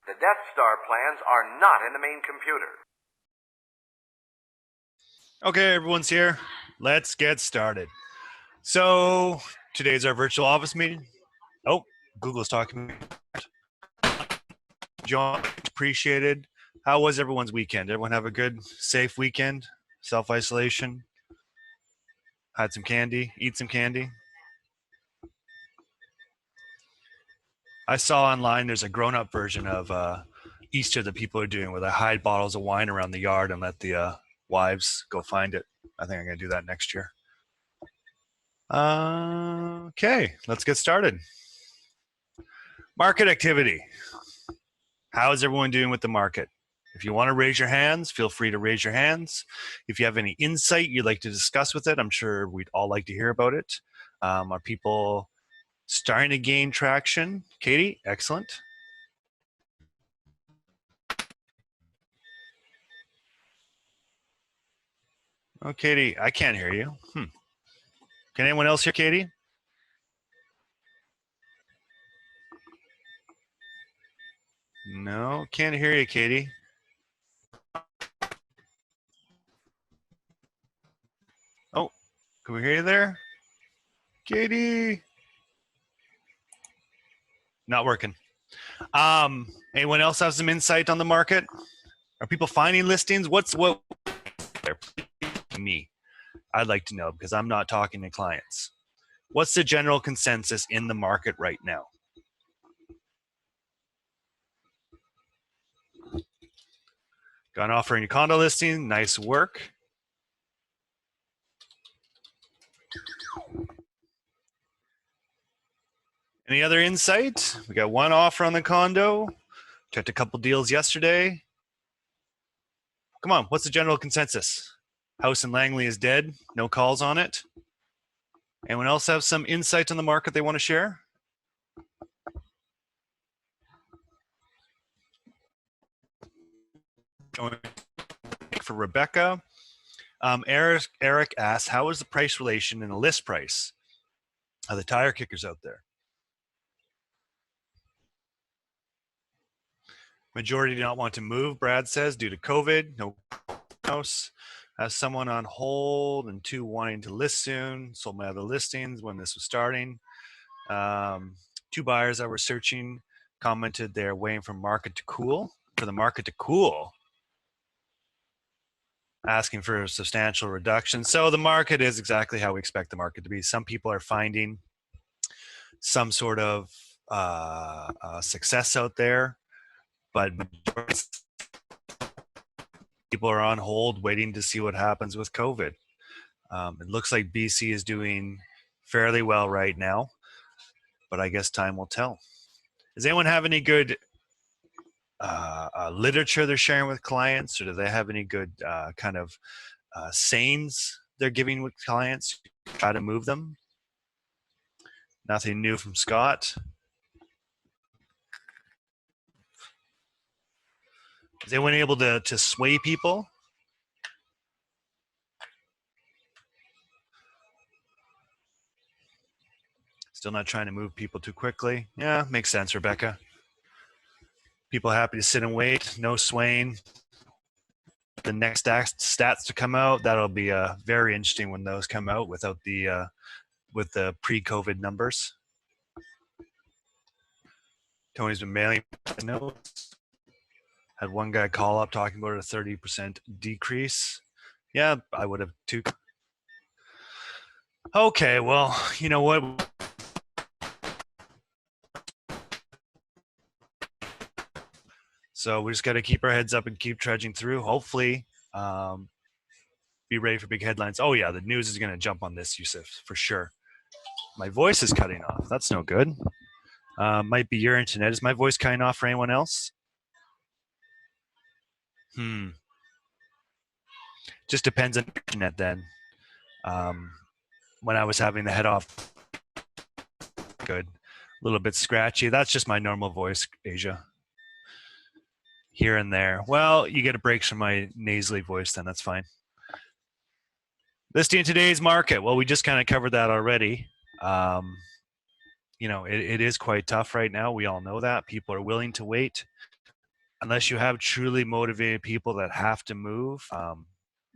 The Death Star plans are not in the main computer. Okay, everyone's here. Let's get started. So today's our virtual office meeting. Oh, Google's talking. John, appreciated. How was everyone's weekend? Everyone have a good, safe weekend? Self-isolation? Had some candy? Eat some candy? I saw online there's a grown-up version of Easter that people are doing where they hide bottles of wine around the yard and let the wives go find it. I think I'm going to do that next year. Okay, let's get started. Market activity. How is everyone doing with the market? If you want to raise your hands, feel free to raise your hands. If you have any insight you'd like to discuss with it, I'm sure we'd all like to hear about it. Are people starting to gain traction? Katie, excellent. Oh, Katie, I can't hear you. Can anyone else hear Katie? No, can't hear you, Katie. Oh, can we hear you there? Katie? Not working. Anyone else have some insight on the market? Are people finding listings? What me? I'd like to know because I'm not talking to clients. What's the general consensus in the market right now? Got an offering a condo listing, nice work. Any other insight? We got one offer on the condo. Checked a couple deals yesterday. Come on, what's the general consensus? House in Langley is dead, no calls on it. Anyone else have some insight on the market they want to share? For Rebecca, Eric asks, how is the price relation in the list price of the tire kickers out there? Majority do not want to move, Brad says, due to COVID. No house. Has someone on hold and 2 wanting to list soon. Sold my other listings when this was starting. 2 buyers that were searching commented they're waiting for the market to cool. Asking for a substantial reduction. So the market is exactly how we expect the market to be. Some people are finding some sort of success out there, but people are on hold waiting to see what happens with COVID. It looks like BC is doing fairly well right now, but I guess time will tell. Does anyone have any good literature they're sharing with clients, or do they have any good kind of sayings they're giving with clients to try to move them? Nothing new from Scott. Is anyone able to sway people? Still not trying to move people too quickly. Yeah, makes sense, Rebecca. People happy to sit and wait, no swaying. The next stats to come out, that'll be very interesting when those come out without the with the pre-COVID numbers. Tony's been mailing notes. Had one guy call up talking about a 30% decrease. Yeah, I would have too. Okay, well, you know what? So we just got to keep our heads up and keep trudging through. Hopefully, be ready for big headlines. Oh yeah, the news is going to jump on this, Yusuf, for sure. My voice is cutting off. That's no good. Might be your internet. Is my voice cutting off for anyone else? Just depends on the internet then. When I was having the head off, good. A little bit scratchy. That's just my normal voice, Asia. Here and there. Well, you get a break from my nasally voice then. That's fine. Listing today's market. Well, we just kind of covered that already. You know, it is quite tough right now. We all know that. People are willing to wait. unless you have truly motivated people that have to move,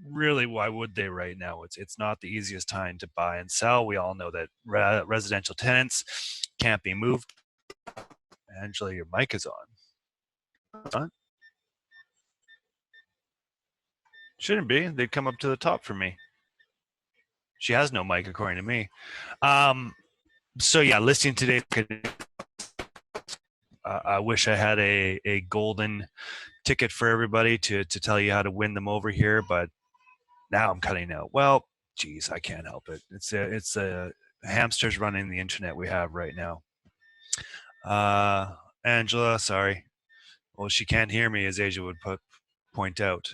really, why would they right now? It's not the easiest time to buy and sell. We all know that residential tenants can't be moved. Angela, your mic is on. Shouldn't be. They'd come up to the top for me. She has no mic, according to me. So yeah, listing today. I wish I had a golden ticket for everybody to tell you how to win them over here, but now I'm cutting out. Well, geez, I can't help it. It's a hamsters running the internet we have right now. Angela, sorry. Well, she can't hear me, as Asia would point out.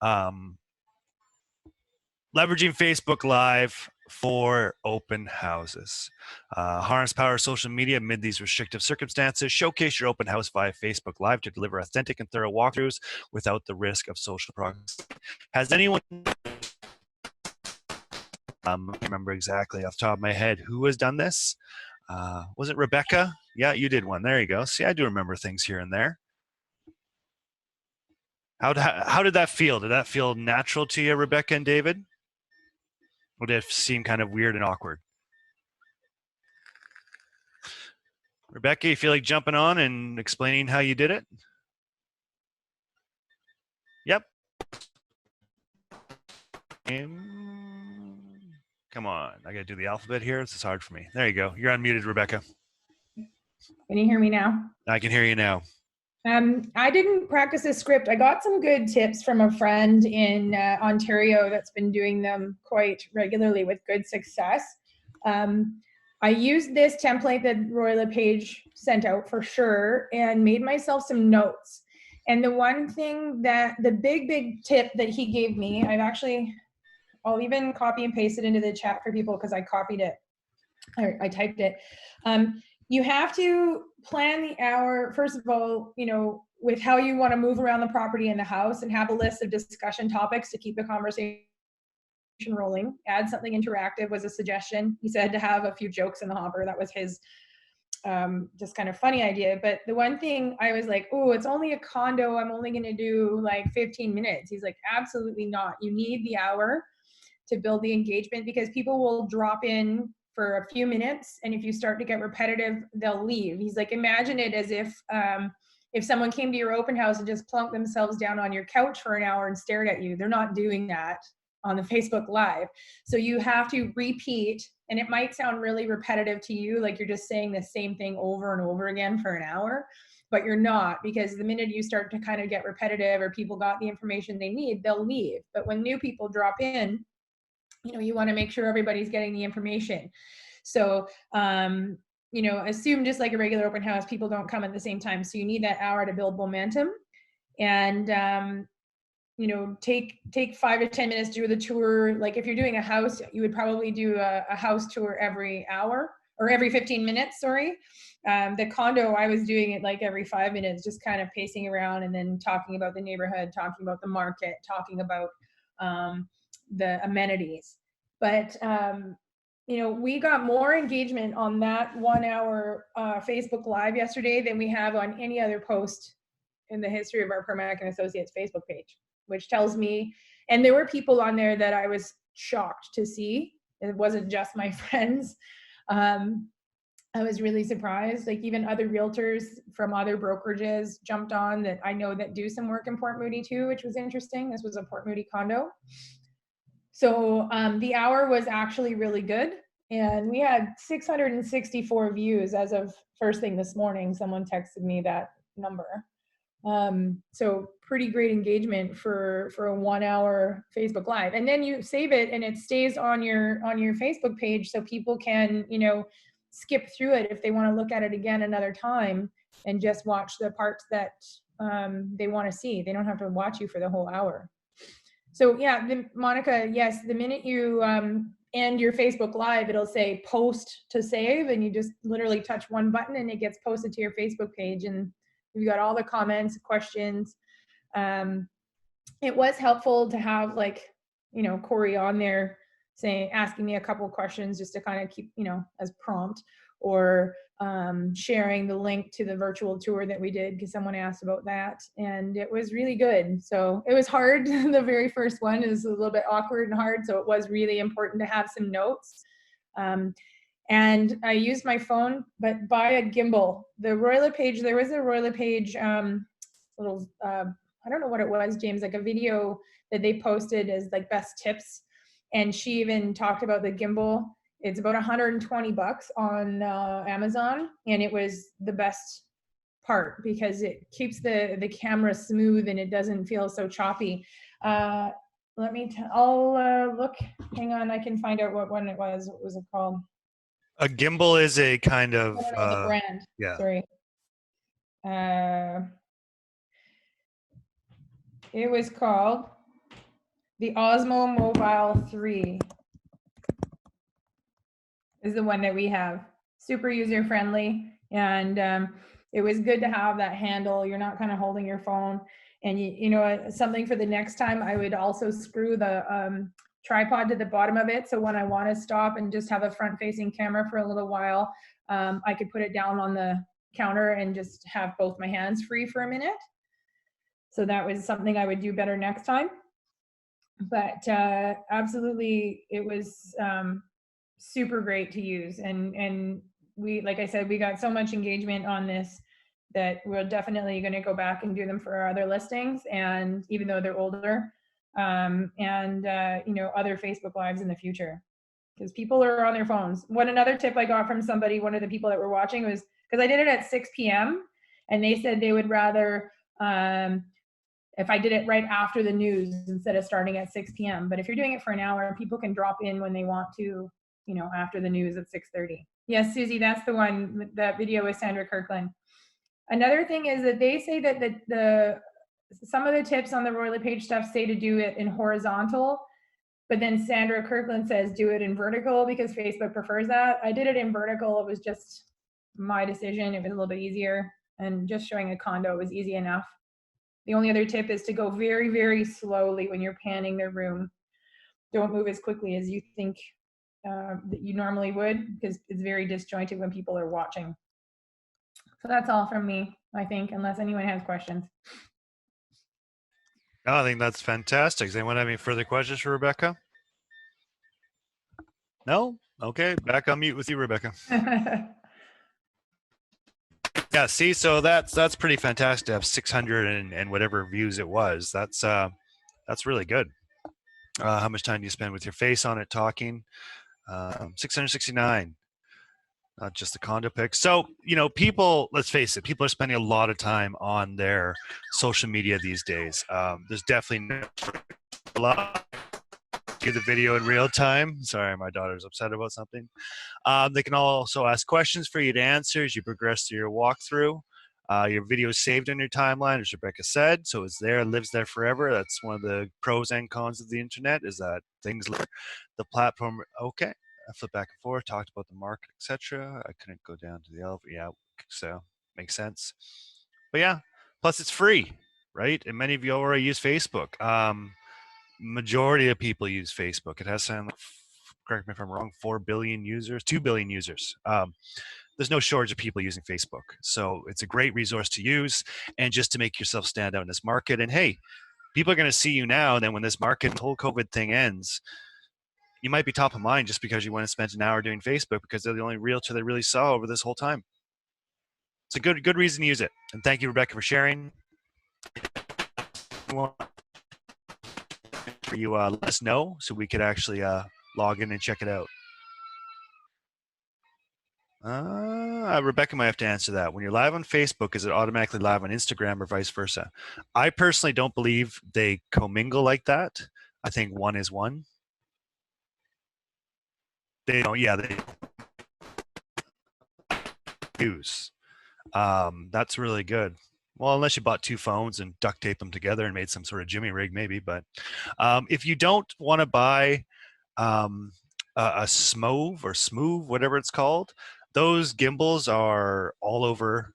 Leveraging Facebook Live for open houses. Harness power of social media amid these restrictive circumstances. Showcase your open house via Facebook Live to deliver authentic and thorough walkthroughs without the risk of social proximity. Has anyone, I remember exactly off the top of my head who has done this? Was it Rebecca? Yeah, you did one. There you go. See, I do remember things here and there. How did that feel? Did that feel natural to you, Rebecca and David? Or did it seem kind of weird and awkward? Rebecca, you feel like jumping on and explaining how you did it? Yep. Come on, I gotta do the alphabet here. This is hard for me. There you go. You're unmuted, Rebecca. Can you hear me now? I can hear you now. I didn't practice this script. I got some good tips from a friend in Ontario that's been doing them quite regularly with good success. I used this template that LePage sent out for sure and made myself some notes. And the one thing that, the big tip that he gave me, I'll even copy and paste it into the chat for people because I copied it, or I typed it. You have to plan the hour, first of all, with how you want to move around the property and the house, and have a list of discussion topics to keep the conversation rolling. Add something interactive was a suggestion. He said to have a few jokes in the hopper. That was his just kind of funny idea. But the one thing I was like, oh, it's only a condo. I'm only going to do like 15 minutes. He's like, absolutely not. You need the hour to build the engagement, because people will drop in for a few minutes, and if you start to get repetitive, they'll leave. He's like, imagine it as if someone came to your open house and just plunked themselves down on your couch for an hour and stared at you. They're not doing that on the Facebook Live. So you have to repeat, and it might sound really repetitive to you, like you're just saying the same thing over and over again for an hour, but you're not, because the minute you start to kind of get repetitive, or people got the information they need, they'll leave. But when new people drop in, you want to make sure everybody's getting the information. So, assume just like a regular open house, people don't come at the same time. So you need that hour to build momentum, and, take 5 to 10 minutes to do the tour. Like if you're doing a house, you would probably do a house tour every hour, or every 15 minutes, sorry. The condo, I was doing it like every 5 minutes, just kind of pacing around and then talking about the neighborhood, talking about the market, talking about, the amenities. But we got more engagement on that 1 hour Facebook Live yesterday than we have on any other post in the history of our Permac and Associates Facebook page, which tells me, and there were people on there that I was shocked to see. It wasn't just my friends. I was really surprised. Like even other realtors from other brokerages jumped on that I know that do some work in Port Moody too, which was interesting. This was a Port Moody condo. So the hour was actually really good, and we had 664 views as of first thing this morning. Someone texted me that number. So pretty great engagement for a 1 hour Facebook Live. And then you save it and it stays on your Facebook page, so people can, skip through it if they want to look at it again another time and just watch the parts that they want to see. They don't have to watch you for the whole hour. So yeah, Monica, yes, the minute you end your Facebook Live, it'll say post to save, and you just literally touch one button and it gets posted to your Facebook page, and you've got all the comments, questions. It was helpful to have Corey on there asking me a couple of questions just to kind of keep, as prompt, or sharing the link to the virtual tour that we did because someone asked about that, and it was really good. So it was hard. The very first one is a little bit awkward and hard, so it was really important to have some notes. And I used my phone, but by a gimbal. The LePage, there was a LePage little, I don't know what it was, James, like a video that they posted as like best tips. And she even talked about the gimbal. It's about $120 on Amazon, and it was the best part because it keeps the camera smooth and it doesn't feel so choppy. Let me, I'll look, hang on, I can find out what one it was. What was it called? A gimbal is a kind of I don't know the brand. yeah. Sorry. It was called the Osmo Mobile 3 is the one that we have. Super user friendly, and it was good to have that handle. You're not kind of holding your phone, and you know, something for the next time, I would also screw the tripod to the bottom of it, so when I want to stop and just have a front facing camera for a little while, I could put it down on the counter and just have both my hands free for a minute. So that was something I would do better next time. But absolutely, it was super great to use. And we, like I said, we got so much engagement on this that we're definitely going to go back and do them for our other listings. And even though they're older, you know, other Facebook Lives in the future, because people are on their phones. Another tip I got from somebody, one of the people that were watching, was because I did it at 6 p.m. and they said they would rather if I did it right after the news instead of starting at 6 p.m. But if you're doing it for an hour, people can drop in when they want to, you know, after the news at 6:30. Yes, Susie, that's the one, that video with Sandra Kirkland. Another thing is that they say that some of the tips on the LePage stuff say to do it in horizontal, but then Sandra Kirkland says do it in vertical because Facebook prefers that. I did it in vertical. It was just my decision. It was a little bit easier, and just showing a condo was easy enough. The only other tip is to go very, very slowly when you're panning their room. Don't move as quickly as you think that you normally would, because it's very disjointed when people are watching. So that's all from me, I think, unless anyone has questions. Oh, I think that's fantastic. Does anyone have any further questions for Rebecca? No? Okay, back on mute with you, Rebecca. Yeah, see, so that's pretty fantastic to have 600 and whatever views it was. That's really good. How much time do you spend with your face on it talking? 669. Not just the condo pics. So, you know, people, let's face it, people are spending a lot of time on their social media these days. There's definitely a lot. Get the video in real time. Sorry, my daughter's upset about something. They can also ask questions for you to answer as you progress through your walkthrough. Your video is saved on your timeline, as Rebecca said, so it's there, lives there forever. That's one of the pros and cons of the internet, is that things like the platform. Okay, I flipped back and forth, talked about the market, etc. I couldn't go down to the elevator. Yeah, so makes sense. But yeah, plus it's free, right? And many of you already use Facebook. Majority of people use Facebook. It has something like, correct me if I'm wrong, 4 billion users, 2 billion users. There's no shortage of people using Facebook. So it's a great resource to use, and just to make yourself stand out in this market. And hey, people are going to see you now, and then when this market, the whole COVID thing ends, you might be top of mind just because you went and spent an hour doing Facebook, because they're the only realtor they really saw over this whole time. It's a good reason to use it. And thank you, Rebecca, for sharing. For you, let us know so we could actually log in and check it out. Rebecca might have to answer that. When you're live on Facebook, is it automatically live on Instagram or vice versa? I personally don't believe they commingle like that. I think one is one. They don't. Yeah, they use. That's really good. Well, unless you bought two phones and duct taped them together and made some sort of jimmy rig, maybe. But if you don't want to buy a Smove or Smooth, whatever it's called, those gimbals are all over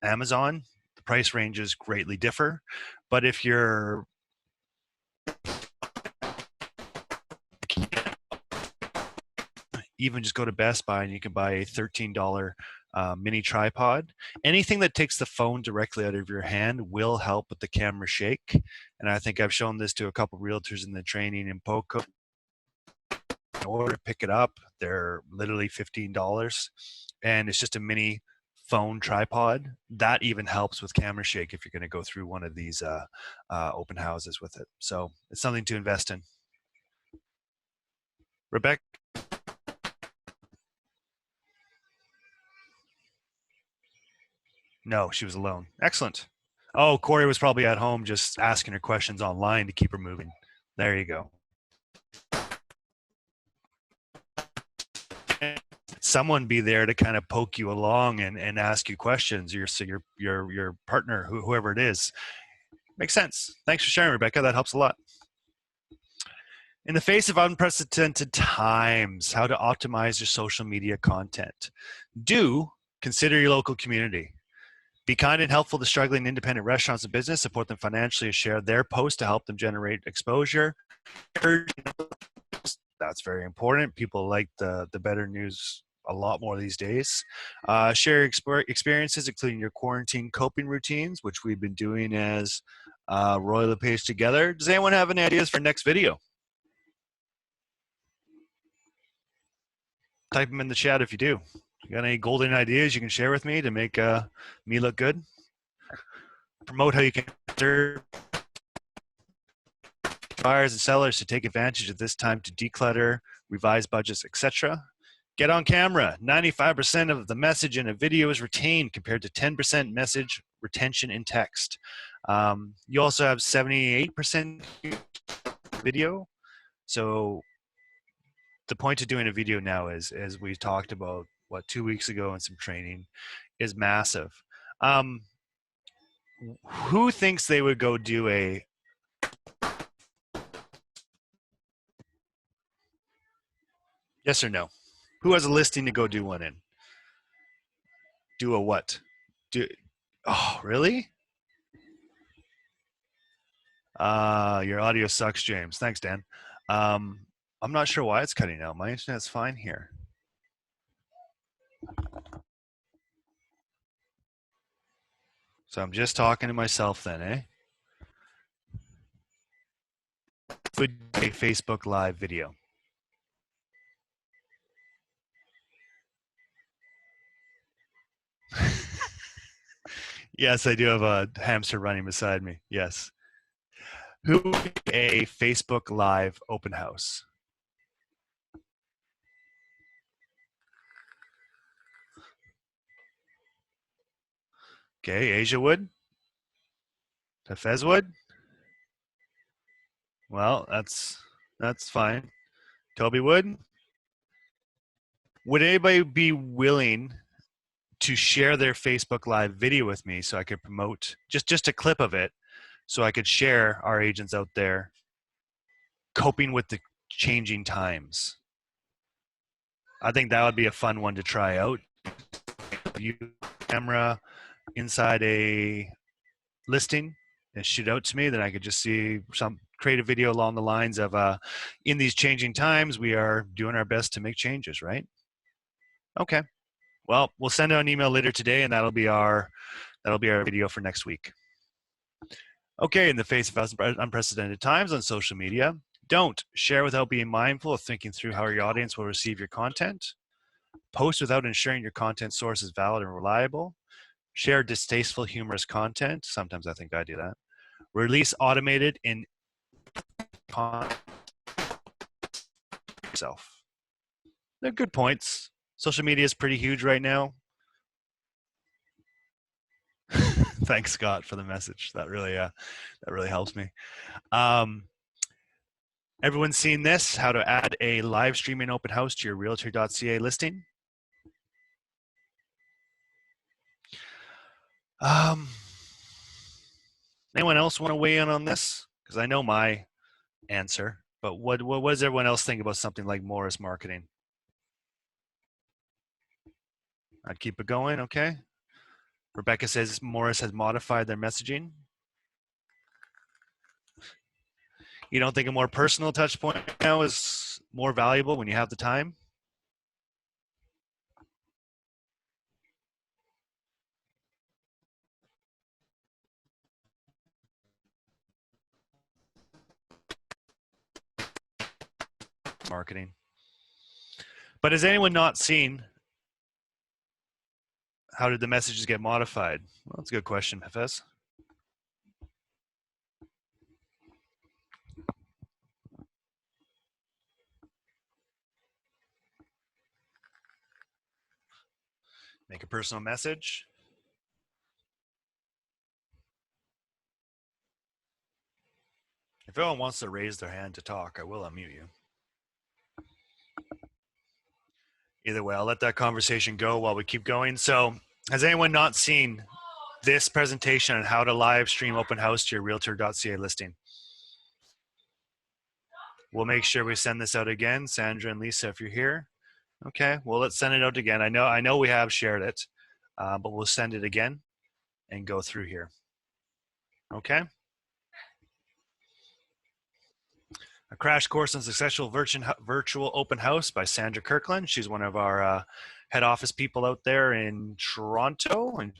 Amazon. The price ranges greatly differ. But if you're even just go to Best Buy and you can buy a $13 mini tripod. Anything that takes the phone directly out of your hand will help with the camera shake. And I think I've shown this to a couple realtors in the training in Poco. In order to pick it up, they're literally $15, and it's just a mini phone tripod. That even helps with camera shake if you're going to go through one of these open houses with it. So it's something to invest in. Rebecca? No, she was alone. Excellent. Oh, Corey was probably at home just asking her questions online to keep her moving. There you go. Someone be there to kind of poke you along and ask you questions. Your partner, whoever it is. Makes sense. Thanks for sharing, Rebecca. That helps a lot. In the face of unprecedented times, how to optimize your social media content. Do consider your local community. Be kind and helpful to struggling independent restaurants and business. Support them financially. Share their posts to help them generate exposure. That's very important. People like the better news a lot more these days. Share experiences, including your quarantine coping routines, which we've been doing as Roy LePage together. Does anyone have any ideas for next video? Type them in the chat if you do. You got any golden ideas you can share with me to make me look good? Promote how you can serve buyers and sellers to take advantage of this time to declutter, revise budgets, etc. Get on camera. 95% of the message in a video is retained compared to 10% message retention in text. You also have 78% video. So the point of doing a video now is, as we talked about, 2 weeks ago in some training, is massive. Who thinks they would go do a yes or no? Who has a listing to go do one in? Do a what? Oh, really? Your audio sucks, James. Thanks, Dan. I'm not sure why it's cutting out. My internet's fine here. So I'm just talking to myself then, eh? Would a Facebook Live video. Yes, I do have a hamster running beside me. Yes. Who would a Facebook Live open house? Okay, Asia would. Tefez would. Well, that's fine. Toby would. Would anybody be willing to share their Facebook Live video with me so I could promote just a clip of it, so I could share our agents out there coping with the changing times? I think that would be a fun one to try out. You camera inside a listing and shoot out to me, then I could just create a video along the lines of in these changing times, we are doing our best to make changes, right? Okay. Well, we'll send out an email later today, and that'll be our video for next week. Okay, in the face of unprecedented times on social media, don't share without being mindful of thinking through how your audience will receive your content. Post without ensuring your content source is valid and reliable. Share distasteful, humorous content. Sometimes I think I do that. Release automated in content yourself. They're good points. Social media is pretty huge right now. Thanks, Scott, for the message. That really helps me. Everyone's seen this, how to add a live streaming open house to your realtor.ca listing. Anyone else want to weigh in on this? Because I know my answer, but what does everyone else think about something like Morris marketing? I'd keep it going, okay? Rebecca says Morris has modified their messaging. You don't think a more personal touch point now is more valuable when you have the time? marketing. But has anyone not seen how did the messages get modified? Well, that's a good question, Hafez. Make a personal message. If anyone wants to raise their hand to talk, I will unmute you. Either way, I'll let that conversation go while we keep going. So, has anyone not seen this presentation on how to live stream open house to your realtor.ca listing? We'll make sure we send this out again. Sandra and Lisa, if you're here. Okay, well, let's send it out again. I know we have shared it, but we'll send it again and go through here. Okay. A crash course on successful virtual open house by Sandra Kirkland. She's one of our head office people out there in Toronto. And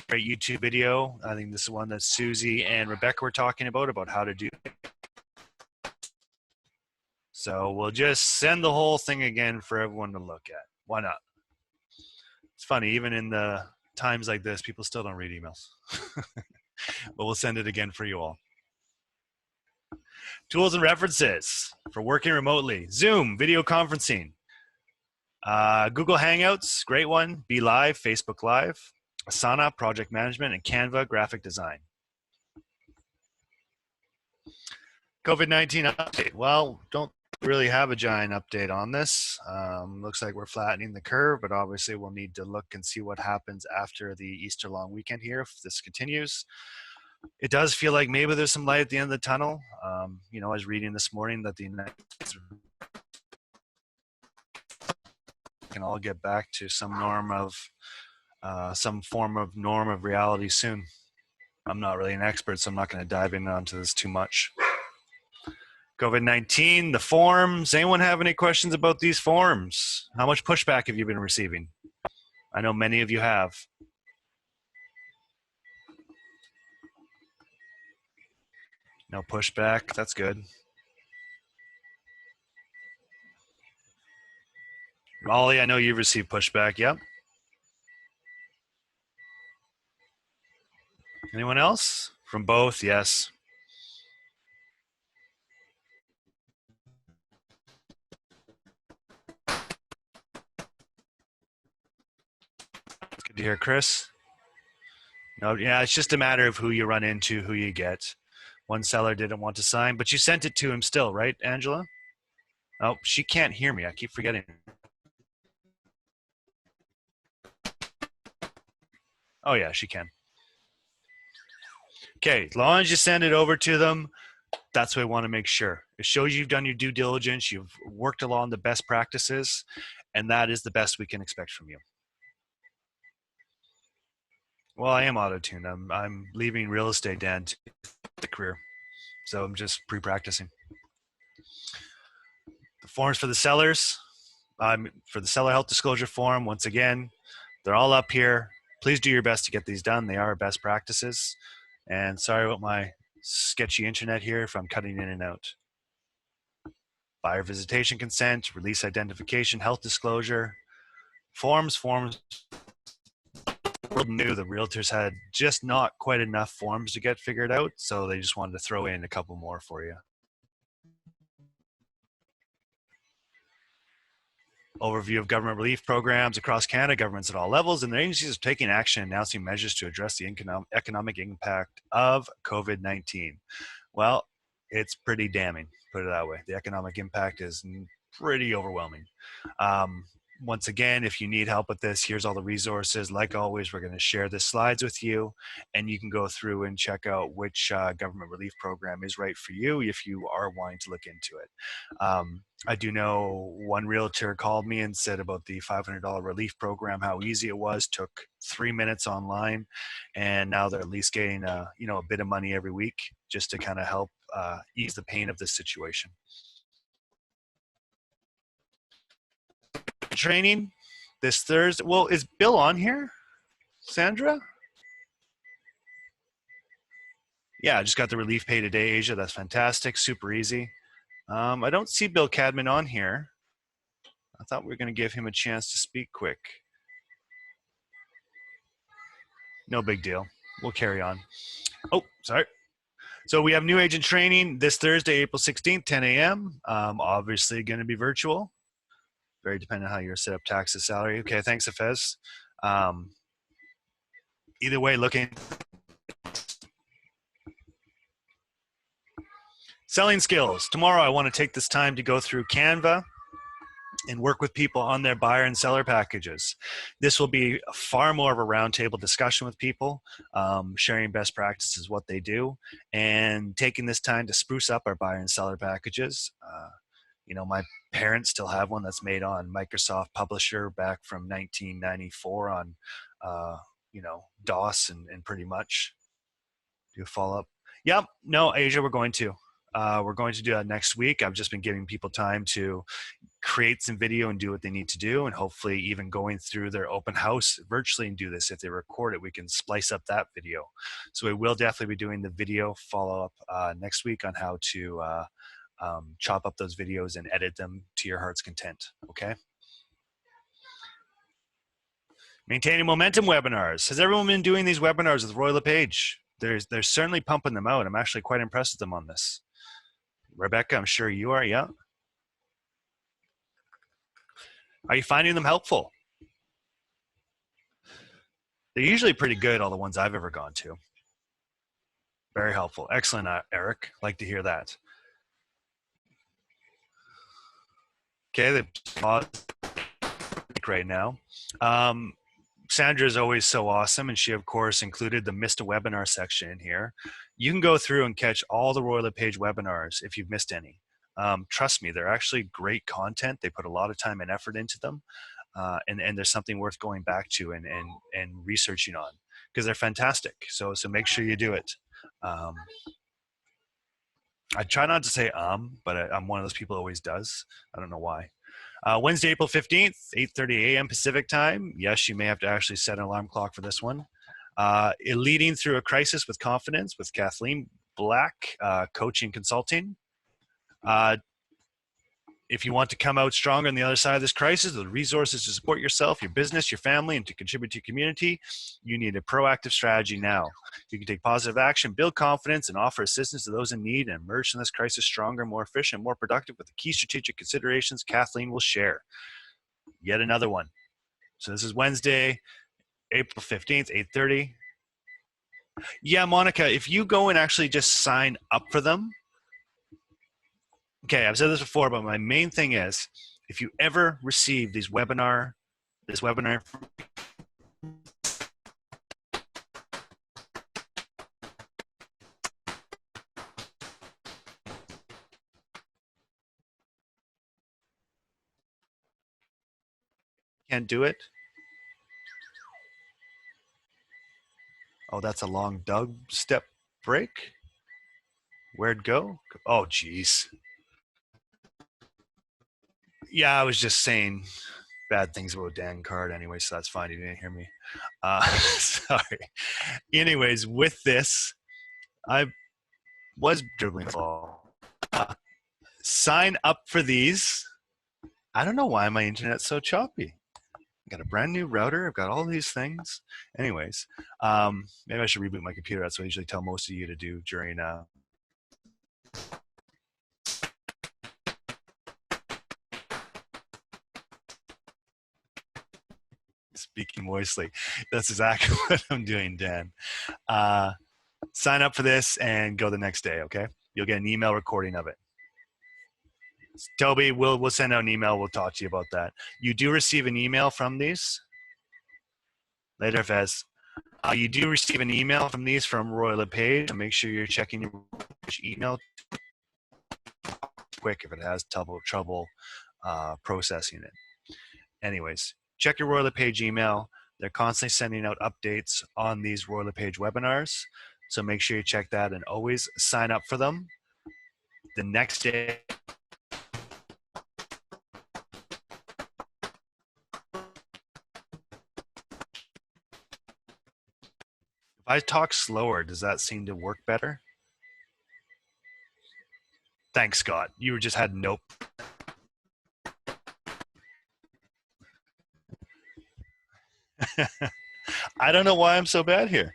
great YouTube video. I think this is one that Susie and Rebecca were talking about how to do. So we'll just send the whole thing again for everyone to look at. Why not? It's funny, even in the times like this, people still don't read emails. But we'll send it again for you all. Tools and references for working remotely. Zoom, video conferencing. Google Hangouts, great one. Be Live, Facebook Live. Asana, project management. And Canva, graphic design. COVID-19 update. Well, don't really have a giant update on this. Looks like we're flattening the curve, but obviously we'll need to look and see what happens after the Easter long weekend here if this continues. It does feel like maybe there's some light at the end of the tunnel. You know, I was reading this morning that the United States can all get back to some form of norm of reality soon. I'm not really an expert, so I'm not going to dive into this too much. COVID-19, the forms. Anyone have any questions about these forms? How much pushback have you been receiving? I know many of you have. No pushback, that's good. Ollie, I know you've received pushback, yep. Anyone else? From both, yes. It's good to hear, Chris. No, yeah, it's just a matter of who you run into, who you get. One seller didn't want to sign, but you sent it to him still, right, Angela? Oh, she can't hear me. I keep forgetting. Oh, yeah, she can. Okay, as long as you send it over to them, that's what we want to make sure. It shows you've done your due diligence, you've worked along the best practices, and that is the best we can expect from you. Well, I am auto-tuned. I'm leaving real estate, Dan, to the career. So I'm just pre-practicing. The forms for the sellers, for the seller health disclosure form, once again, they're all up here. Please do your best to get these done. They are best practices. And sorry about my sketchy internet here if I'm cutting in and out. Buyer visitation consent, release identification, health disclosure, forms. The world knew the realtors had just not quite enough forms to get figured out, so they just wanted to throw in a couple more for you. Overview of government relief programs across Canada. Governments at all levels and their agencies are taking action and announcing measures to address the economic impact of COVID-19. Well, it's pretty damning, put it that way. The economic impact is pretty overwhelming. Once again, if you need help with this, here's all the resources. Like always, we're going to share the slides with you, and you can go through and check out which government relief program is right for you if you are wanting to look into it. I do know one realtor called me and said about the $500 relief program, how easy it was, took 3 minutes online, and now they're at least getting a bit of money every week just to kind of help ease the pain of this situation. Training this Thursday. Well, is Bill on here? Sandra? Yeah, I just got the relief pay today, Asia. That's fantastic. Super easy. I don't see Bill Cadman on here. I thought we were going to give him a chance to speak quick. No big deal. We'll carry on. Oh, sorry. So we have new agent training this Thursday, April 16th, 10 a.m. Obviously going to be virtual. Very dependent on how you're set up taxes, salary. Okay, thanks, Afez. Either way, looking. Selling skills. Tomorrow I want to take this time to go through Canva and work with people on their buyer and seller packages. This will be far more of a roundtable discussion with people, sharing best practices, what they do, and taking this time to spruce up our buyer and seller packages. You know, my parents still have one that's made on Microsoft Publisher back from 1994 on, you know, DOS and pretty much. Do a follow-up. Yep, no, Asia, we're going to do that next week. I've just been giving people time to create some video and do what they need to do, and hopefully even going through their open house virtually and do this. If they record it, we can splice up that video. So we will definitely be doing the video follow-up next week on how to chop up those videos and edit them to your heart's content, okay? Maintaining momentum webinars. Has everyone been doing these webinars with Roy LePage? They're certainly pumping them out. I'm actually quite impressed with them on this. Rebecca, I'm sure you are, yeah. Are you finding them helpful? They're usually pretty good, all the ones I've ever gone to. Very helpful. Excellent, Eric. Like to hear that. Okay, the pause right now. Sandra is always so awesome, and she, of course, included the missed a webinar section in here. You can go through and catch all the Roy LePage webinars if you've missed any. Trust me, they're actually great content. They put a lot of time and effort into them, and there's something worth going back to and researching on because they're fantastic. So make sure you do it. I try not to say but I'm one of those people who always does. I don't know why. Wednesday, April 15th, 8:30 a.m. Pacific time. Yes, you may have to actually set an alarm clock for this one. Leading through a crisis with confidence with Kathleen Black, coaching consulting. If you want to come out stronger on the other side of this crisis, the resources to support yourself, your business, your family, and to contribute to your community, you need a proactive strategy now. You can take positive action, build confidence, and offer assistance to those in need and emerge from this crisis stronger, more efficient, more productive with the key strategic considerations Kathleen will share. Yet another one. So this is Wednesday, April 15th, 8:30. Yeah, Monica, if you go and actually just sign up for them, okay, I've said this before, but my main thing is, if you ever receive this webinar, can't do it. Oh, that's a long dub step break. Where'd go? Oh, geez. Yeah, I was just saying bad things about Dan Card anyway, so that's fine. You didn't hear me. Sorry. Anyways, with this, I was dribbling ball. Sign up for these. I don't know why my internet's so choppy. I got a brand new router. I've got all these things. Anyways, maybe I should reboot my computer. That's what I usually tell most of you to do during speaking moistly. That's exactly what I'm doing, Dan. Sign up for this and go the next day, okay? You'll get an email recording of it. Toby, we'll send out an email. We'll talk to you about that. You do receive an email from these. Later, Fez. You do receive an email from these from Roy LePage. So make sure you're checking your email quick if it has trouble processing it. Anyways, check your Roy LePage email. They're constantly sending out updates on these Roy LePage webinars. So make sure you check that and always sign up for them. The next day, if I talk slower, does that seem to work better? Thanks, Scott. You just had nope. I don't know why I'm so bad here.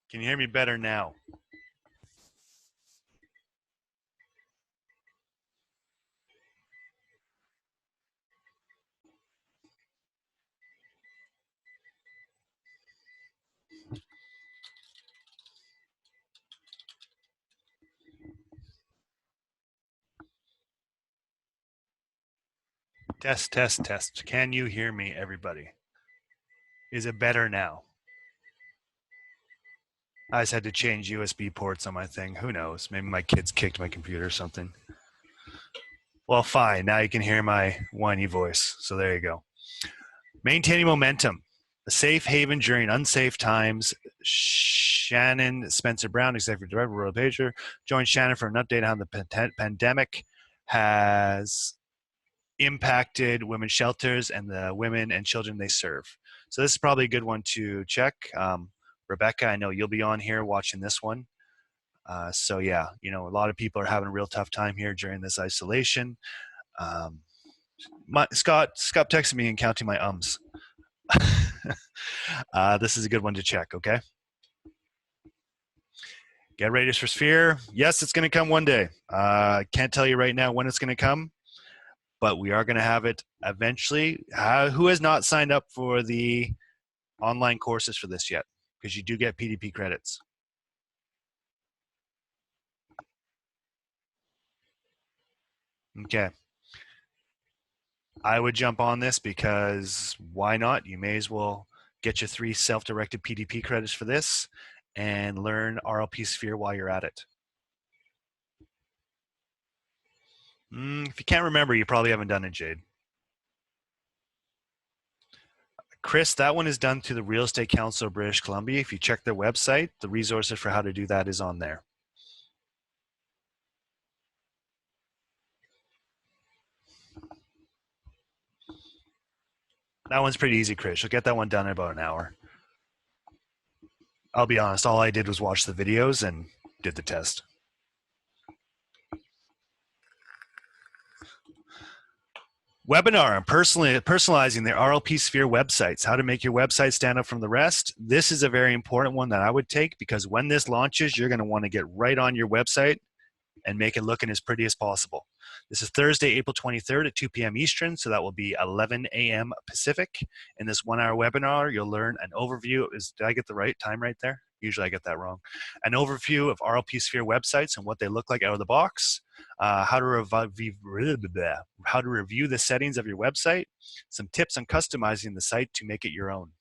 Can you hear me better now? Test, test, test. Can you hear me, everybody? Is it better now? I just had to change USB ports on my thing. Who knows? Maybe my kids kicked my computer or something. Well, fine. Now you can hear my whiny voice. So there you go. Maintaining momentum. A safe haven during unsafe times. Shannon Spencer Brown, Executive Director, LePage, joined Shannon for an update on the pandemic has impacted women's shelters and the women and children they serve. So this is probably a good one to check. Rebecca, I know you'll be on here watching this one. So yeah, you know, a lot of people are having a real tough time here during this isolation. Scott texted me and counting my ums. This is a good one to check, okay? Get ready for Sphere. Yes, it's going to come one day. Can't tell you right now when it's going to come, but we are going to have it eventually. Who has not signed up for the online courses for this yet? Because you do get PDP credits. Okay. I would jump on this because why not? You may as well get your 3 self-directed PDP credits for this and learn RLP Sphere while you're at it. If you can't remember, you probably haven't done it, Jade. Chris, that one is done through the Real Estate Council of British Columbia. If you check their website, the resources for how to do that is on there. That one's pretty easy, Chris. You'll get that one done in about an hour. I'll be honest, all I did was watch the videos and did the test. Webinar on personalizing their RLP Sphere websites, how to make your website stand out from the rest. This is a very important one that I would take because when this launches, you're going to want to get right on your website and make it looking as pretty as possible. This is Thursday, April 23rd at 2 p.m. Eastern, so that will be 11 a.m. Pacific. In this 1-hour webinar, you'll learn an overview. Did I get the right time right there? Usually I get that wrong. An overview of RLP Sphere websites and what they look like out of the box, how to review the settings of your website, some tips on customizing the site to make it your own.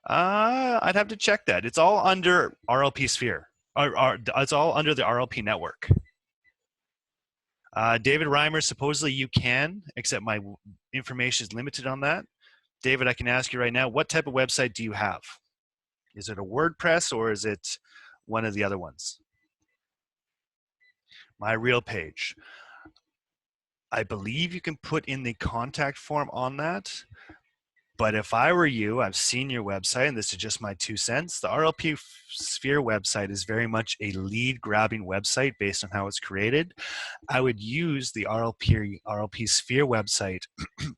I'd have to check that. It's all under RLP Sphere. It's all under the RLP network. David Reimer, supposedly you can, except my information is limited on that. David, I can ask you right now, what type of website do you have? Is it a WordPress or is it one of the other ones? My Real Page. I believe you can put in the contact form on that. But if I were you, I've seen your website, and this is just my 2 cents. The RLP Sphere website is very much a lead grabbing website based on how it's created. I would use the RLP Sphere website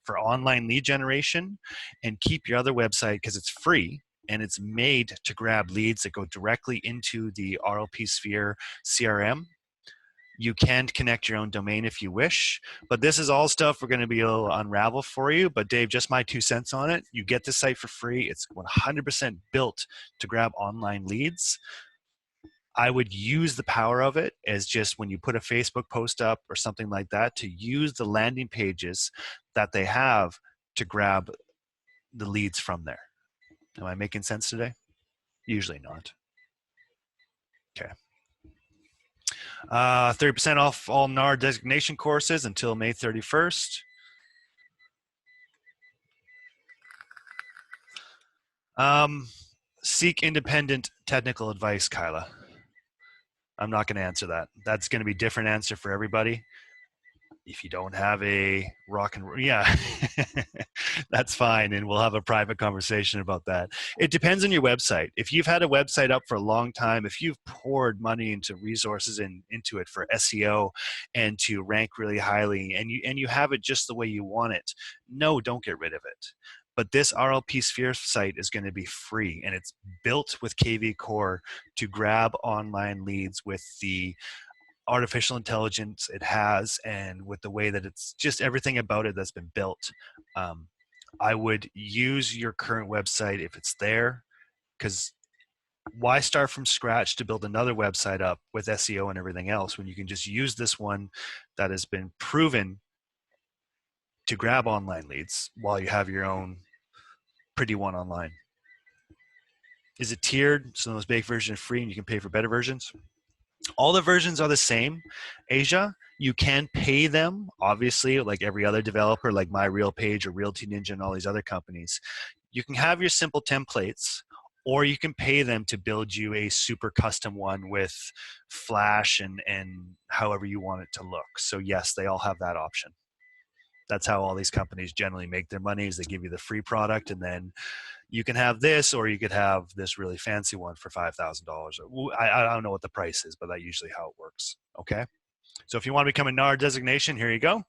for online lead generation and keep your other website because it's free and it's made to grab leads that go directly into the RLP Sphere CRM. You can connect your own domain if you wish, but this is all stuff we're going to be able to unravel for you. But Dave, just my 2 cents on it. You get the site for free. It's 100% built to grab online leads. I would use the power of it as just when you put a Facebook post up or something like that to use the landing pages that they have to grab the leads from there. Am I making sense today? Usually not. Okay. 30% off all NAR designation courses until May 31st. Seek independent technical advice, Kyla. I'm not going to answer that. That's going to be a different answer for everybody. If you don't have a rock and roll, yeah, that's fine. And we'll have a private conversation about that. It depends on your website. If you've had a website up for a long time, if you've poured money into resources and into it for SEO and to rank really highly, and you have it just the way you want it, no, don't get rid of it. But this RLP Sphere site is going to be free, and it's built with KV Core to grab online leads with the artificial intelligence it has, and with the way that it's just everything about it that's been built. I would use your current website if it's there, because why start from scratch to build another website up with SEO and everything else when you can just use this one that has been proven to grab online leads while you have your own pretty one online. Is it tiered? So those basic versions are free and you can pay for better versions? All the versions are the same. Asia, you can pay them, obviously, like every other developer, like LePage or Realty Ninja and all these other companies. You can have your simple templates, or you can pay them to build you a super custom one with Flash and however you want it to look. So yes, they all have that option. That's how all these companies generally make their money, is they give you the free product, and then you can have this, or you could have this really fancy one for $5,000. I don't know what the price is, but that's usually how it works. Okay. So if you want to become a NAR designation, here you go.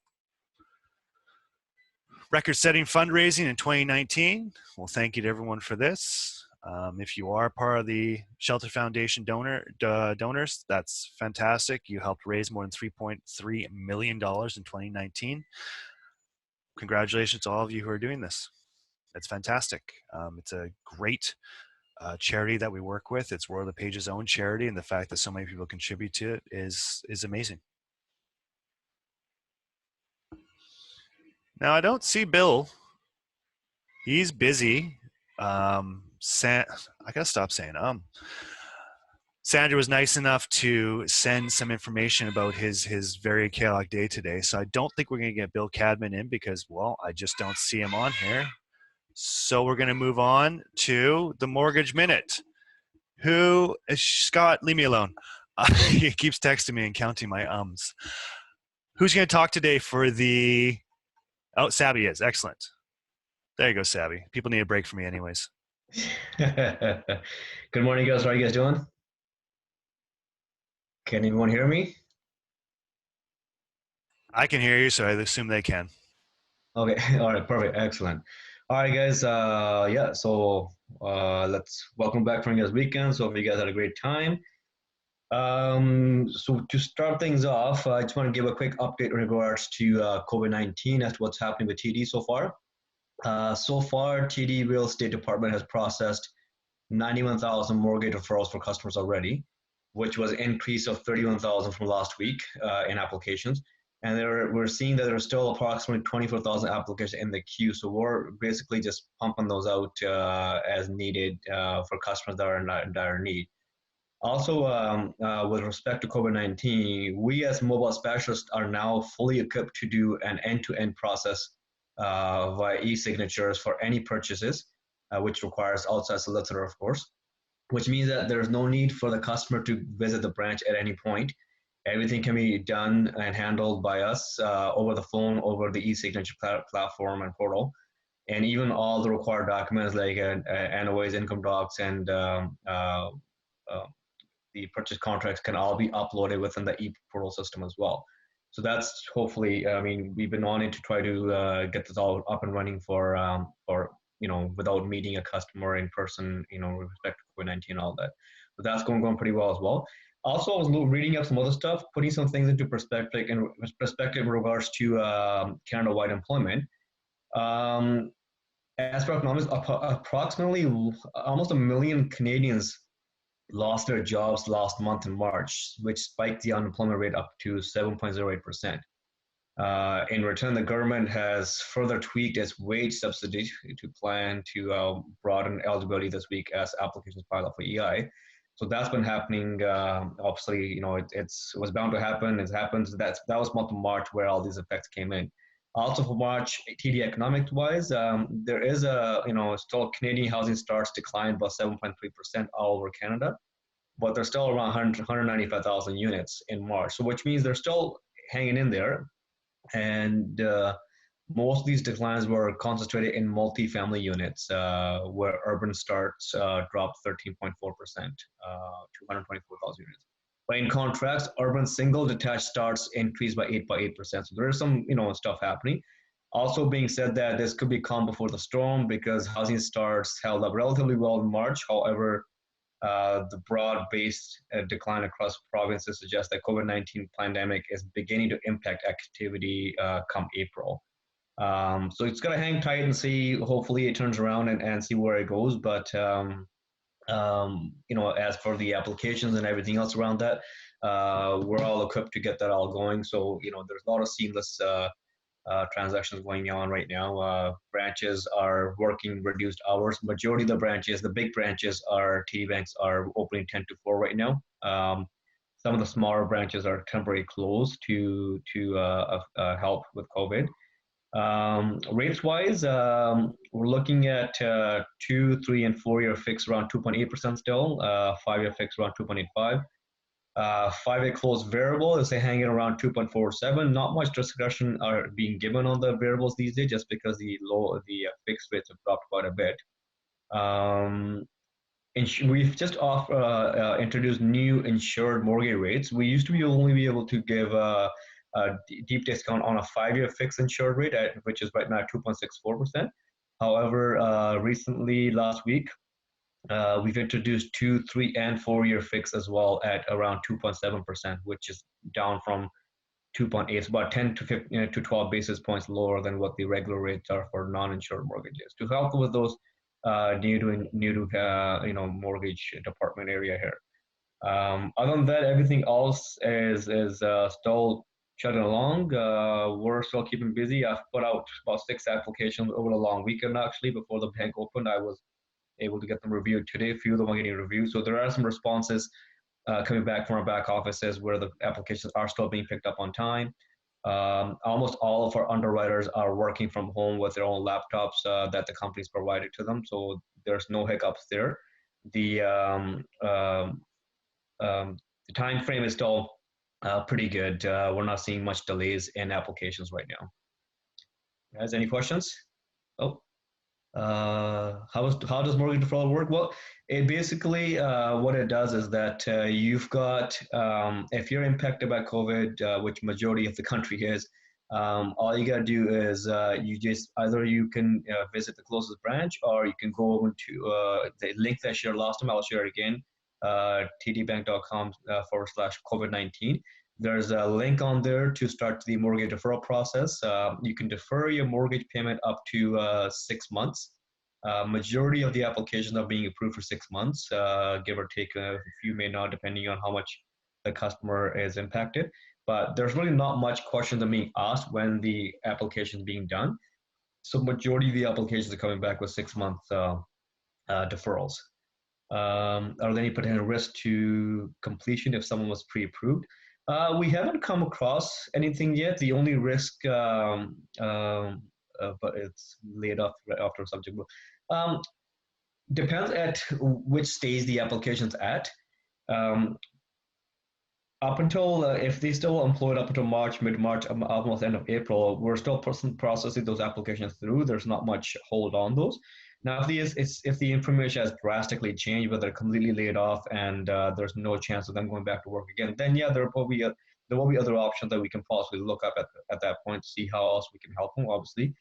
Record-setting fundraising in 2019. Well, thank you to everyone for this. If you are part of the Shelter Foundation donors, that's fantastic. You helped raise more than $3.3 million in 2019. Congratulations to all of you who are doing this. It's fantastic. It's a great charity that we work with. It's World of LePage's own charity, and the fact that so many people contribute to it is amazing. Now, I don't see Bill. He's busy. I gotta stop saying Sandra was nice enough to send some information about his very chaotic day today, so I don't think we're gonna get Bill Cadman in because, well, I just don't see him on here. So we're gonna move on to the Mortgage Minute. Who is Scott? Leave me alone. He keeps texting me and counting my ums. Who's going to talk today for the? Oh, Sabby is excellent. There you go, Sabby. People need a break from me, anyways. Good morning, guys. How are you guys doing? Can anyone hear me? I can hear you, so I assume they can. Okay. All right. Perfect. Excellent. All right, guys. Yeah. So let's welcome back from you guys' weekend. So hope you guys had a great time. So to start things off, I just want to give a quick update in regards to COVID-19 as to what's happening with TD so far. So far, TD Real Estate Department has processed 91,000 mortgage referrals for customers already, which was an increase of 31,000 from last week in applications. And we're seeing that there's still approximately 24,000 applications in the queue. So we're basically just pumping those out as needed for customers that are in dire need. Also, with respect to COVID-19, we as mobile specialists are now fully equipped to do an end-to-end process via e-signatures for any purchases, which requires outside solicitor, of course, which means that there's no need for the customer to visit the branch at any point. Everything can be done and handled by us over the phone, over the e-signature platform and portal. And even all the required documents like NOAs, income docs, and the purchase contracts can all be uploaded within the e-portal system as well. So that's hopefully, I mean, we've been on it to try to get this all up and running for without meeting a customer in person, with respect to COVID-19 and all that. So that's going pretty well as well. Also, I was reading up some other stuff, putting some things into perspective in regards to Canada-wide employment. As per economics, approximately almost 1 million Canadians lost their jobs last month in March, which spiked the unemployment rate up to 7.08%. In return, the government has further tweaked its wage subsidy to plan to broaden eligibility this week as applications pile up for EI. So that's been happening. Obviously, it was bound to happen. It happened. That was month of March where all these effects came in. Also for March, TD economic-wise, there is still Canadian housing starts declined by 7.3% all over Canada, but they're still around 195,000 units in March. So which means they're still hanging in there. and most of these declines were concentrated in multifamily units, where urban starts dropped 13.4%, 224,000 units. But in contrast, urban single detached starts increased by 8.8%. So there is some, stuff happening. Also being said that this could be calm before the storm because housing starts held up relatively well in March. However, the broad-based decline across provinces suggests that COVID-19 pandemic is beginning to impact activity come April. So it's got to hang tight and see. Hopefully, it turns around and see where it goes. But as for the applications and everything else around that, we're all equipped to get that all going. So there's a lot of seamless transactions going on right now. Branches are working reduced hours. Majority of the branches, the big branches, are TD banks are opening 10 to 4 right now. Some of the smaller branches are temporarily closed to help with COVID. Rates wise, we're looking at 2, 3, and 4-year fixed around 2.8% still, 5-year fixed around 2.85. 5-year closed variable is hanging around 2.47. Not much discretion are being given on the variables these days, just because the fixed rates have dropped quite a bit. We've just introduced new insured mortgage rates. We used to only be able to give a deep discount on a 5-year fixed insured rate, which is right now 2.64%. However, recently, last week, we've introduced 2, 3, and 4-year fixed as well at around 2.7%, which is down from 2.8, it's about 10 to 15 to 12 basis points lower than what the regular rates are for non-insured mortgages. To help with those new to mortgage department area here. Other than that, everything else is still chugging along. We're still keeping busy. I've put out about 6 applications over the long weekend actually before the bank opened. I was able to get them reviewed today. A few of them are getting reviewed. So there are some responses coming back from our back offices where the applications are still being picked up on time. Almost all of our underwriters are working from home with their own laptops that the companies provided to them. So there's no hiccups there. The time frame is still pretty good. We're not seeing much delays in applications right now. Guys, any questions? Oh. How does mortgage deferral work? Well, it basically what it does is that you've got if you're impacted by COVID, which majority of the country is, all you gotta do is you can visit the closest branch, or you can go into the link that I shared last time. I'll share it again. tdbank.com/COVID-19. There's a link on there to start the mortgage deferral process. You can defer your mortgage payment up to 6 months. Majority of the applications are being approved for 6 months, give or take. A few may not, depending on how much the customer is impacted. But there's really not much questions are being asked when the application is being done. So majority of the applications are coming back with 6-month deferrals. Are there any potential risk to completion if someone was pre-approved? We haven't come across anything yet. The only risk, but it's laid off right after subject. Depends at which stage the application's at. Up until, if they still employed up until March, mid-March, almost end of April, we're still processing those applications through. There's not much hold on those. Now, if the information has drastically changed, whether they're completely laid off and there's no chance of them going back to work again, then yeah, there will be other options that we can possibly look up at that point to see how else we can help them. Obviously,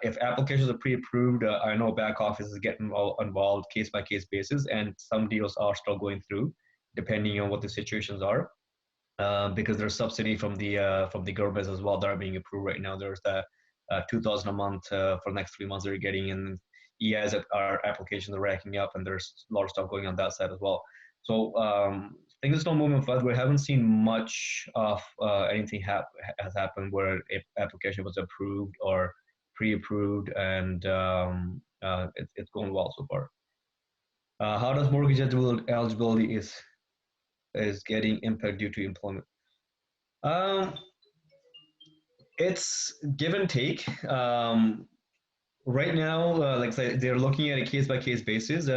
if applications are pre-approved, I know back office is getting involved case by case basis, and some deals are still going through, depending on what the situations are, because there's subsidy from the government as well that are being approved right now. There's the $2,000 a month for the next 3 months they're getting, and EAs that our applications are racking up, and there's a lot of stuff going on that side as well. So things are still moving fast. We haven't seen much of anything has happened where if application was approved or pre-approved, and it's going well so far. How does mortgage eligibility is getting impact due to employment? It's give and take. Right now, like I said, they're looking at a case-by-case basis.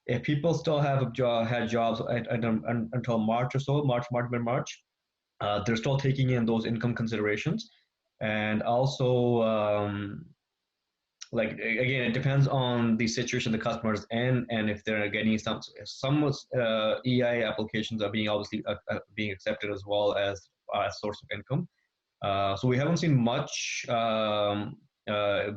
If people still have had jobs until March or so, mid-March, they're still taking in those income considerations. And also, like again, it depends on the situation the customers in, and if they're getting some EI applications are being obviously being accepted as well as a source of income. So we haven't seen much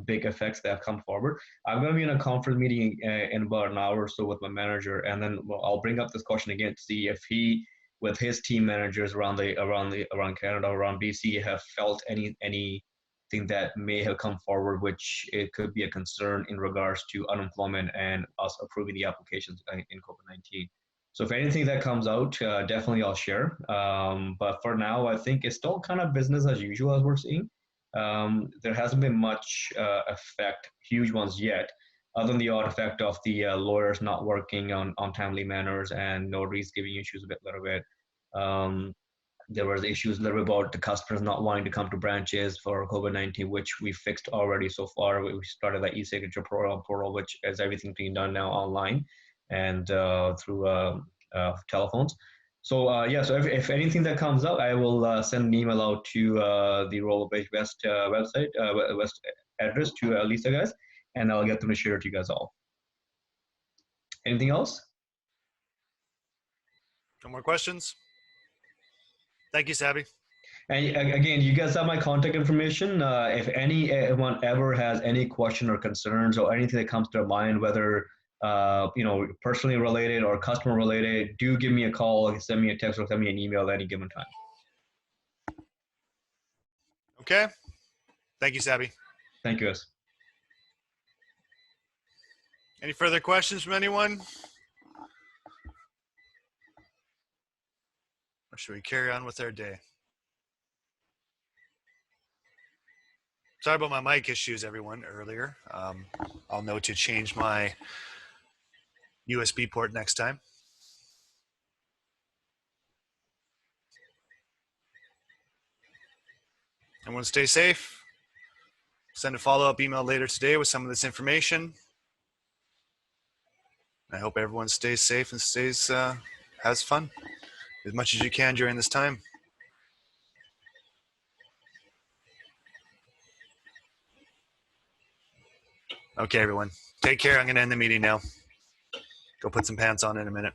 big effects that have come forward. I'm going to be in a conference meeting in about an hour or so with my manager, and then I'll bring up this question again to see if he, with his team managers around Canada, around BC, have felt anything that may have come forward, which it could be a concern in regards to unemployment and us approving the applications in COVID-19. So if anything that comes out, definitely I'll share. But for now, I think it's still kind of business as usual as we're seeing. There hasn't been much effect, huge ones yet, other than the odd effect of the lawyers not working on timely manners and notaries giving issues a little bit. There was issues a little bit about the customers not wanting to come to branches for COVID-19, which we fixed already so far. We started that e-signature portal, which is everything being done now online and through telephones. So yeah, so if anything that comes up, I will send an email out to the LePage West website, West address to Lisa guys, and I'll get them to share it to you guys all. Anything else? No more questions? Thank you, Sabby. And again, you guys have my contact information. If anyone ever has any question or concerns or anything that comes to their mind, whether personally related or customer related, do give me a call, send me a text, or send me an email at any given time. Okay. Thank you, Sabby. Thank you, guys. Any further questions from anyone? Or should we carry on with our day? Sorry about my mic issues, everyone, earlier. I'll note to change my USB port next time. Everyone stay safe. Send a follow-up email later today with some of this information. I hope everyone stays safe and has fun as much as you can during this time. Okay, everyone. Take care. I'm going to end the meeting now. Go put some pants on in a minute.